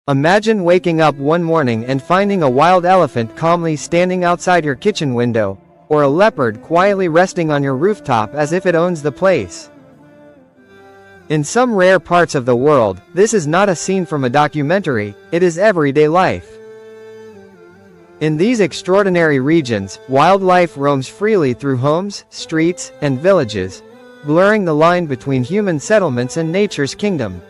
Imagine waking up one morning and finding a wild elephant calmly standing outside your kitchen window, or a leopard quietly resting on your rooftop as if it owns the place. In some rare parts of the world, this is not a scene from a documentary, it is everyday life. In these extraordinary regions, wildlife roams freely through homes, streets, and villages, blurring the line between human settlements and nature's kingdom.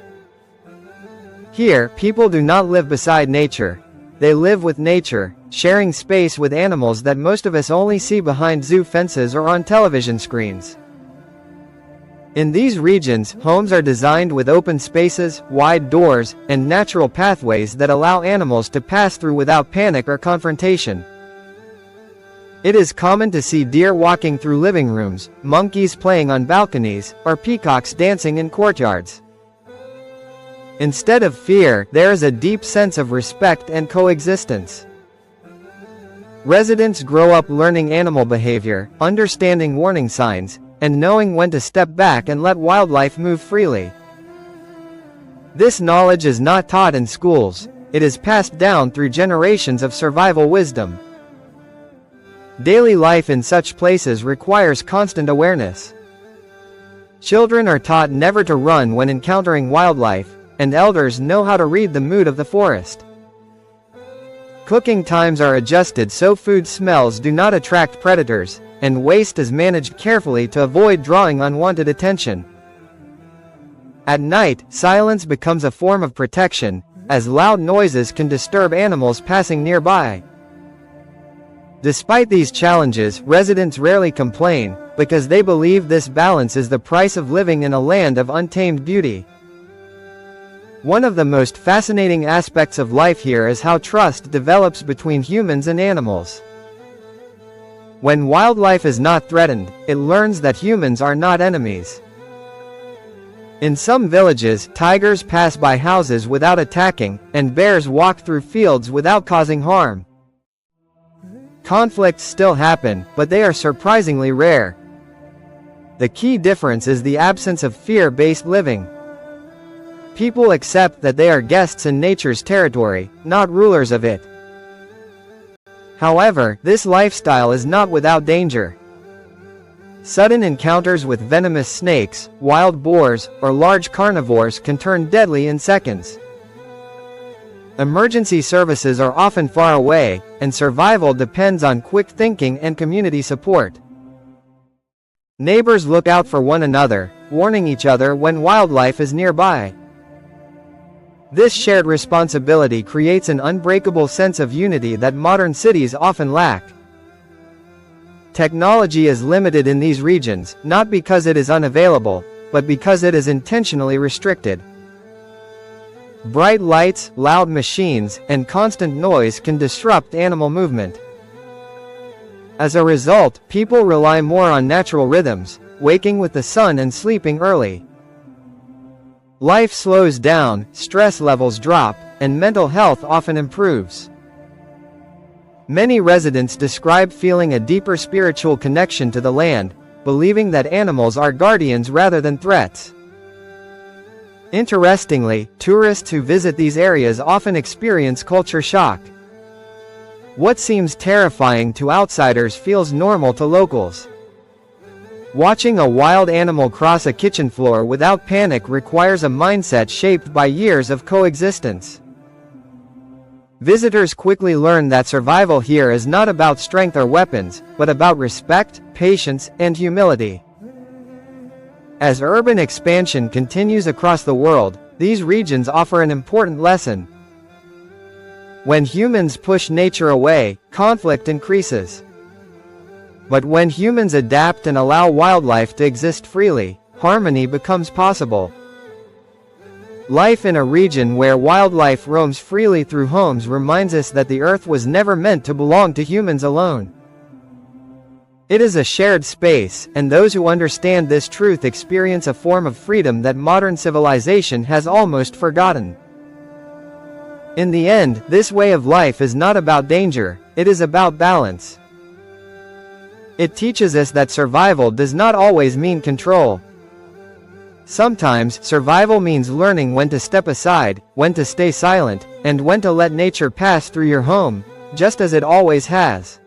Here, people do not live beside nature. They live with nature, sharing space with animals that most of us only see behind zoo fences or on television screens. In these regions, homes are designed with open spaces, wide doors, and natural pathways that allow animals to pass through without panic or confrontation. It is common to see deer walking through living rooms, monkeys playing on balconies, or peacocks dancing in courtyards. Instead of fear, there is a deep sense of respect and coexistence. Residents grow up learning animal behavior, understanding warning signs, and knowing when to step back and let wildlife move freely. This knowledge is not taught in schools, it is passed down through generations of survival wisdom. Daily life in such places requires constant awareness. Children are taught never to run when encountering wildlife, and elders know how to read the mood of the forest. Cooking times are adjusted so food smells do not attract predators, and waste is managed carefully to avoid drawing unwanted attention. At night, silence becomes a form of protection, as loud noises can disturb animals passing nearby. Despite these challenges, residents rarely complain, because they believe this balance is the price of living in a land of untamed beauty. One of the most fascinating aspects of life here is how trust develops between humans and animals. When wildlife is not threatened, it learns that humans are not enemies. In some villages, tigers pass by houses without attacking, and bears walk through fields without causing harm. Conflicts still happen, but they are surprisingly rare. The key difference is the absence of fear-based living. People accept that they are guests in nature's territory, not rulers of it. However, this lifestyle is not without danger. Sudden encounters with venomous snakes, wild boars, or large carnivores can turn deadly in seconds. Emergency services are often far away, and survival depends on quick thinking and community support. Neighbors look out for one another, warning each other when wildlife is nearby. This shared responsibility creates an unbreakable sense of unity that modern cities often lack. Technology is limited in these regions, not because it is unavailable, but because it is intentionally restricted. Bright lights, loud machines, and constant noise can disrupt animal movement. As a result, people rely more on natural rhythms, waking with the sun and sleeping early. Life slows down, stress levels drop, and mental health often improves. Many residents describe feeling a deeper spiritual connection to the land, believing that animals are guardians rather than threats. Interestingly, tourists who visit these areas often experience culture shock. What seems terrifying to outsiders feels normal to locals. Watching a wild animal cross a kitchen floor without panic requires a mindset shaped by years of coexistence. Visitors quickly learn that survival here is not about strength or weapons, but about respect, patience, and humility. As urban expansion continues across the world, these regions offer an important lesson. When humans push nature away, conflict increases. But when humans adapt and allow wildlife to exist freely, harmony becomes possible. Life in a region where wildlife roams freely through homes reminds us that the earth was never meant to belong to humans alone. It is a shared space, and those who understand this truth experience a form of freedom that modern civilization has almost forgotten. In the end, this way of life is not about danger, it is about balance. It teaches us that survival does not always mean control. Sometimes, survival means learning when to step aside, when to stay silent, And when to let nature pass through your home, just as it always has.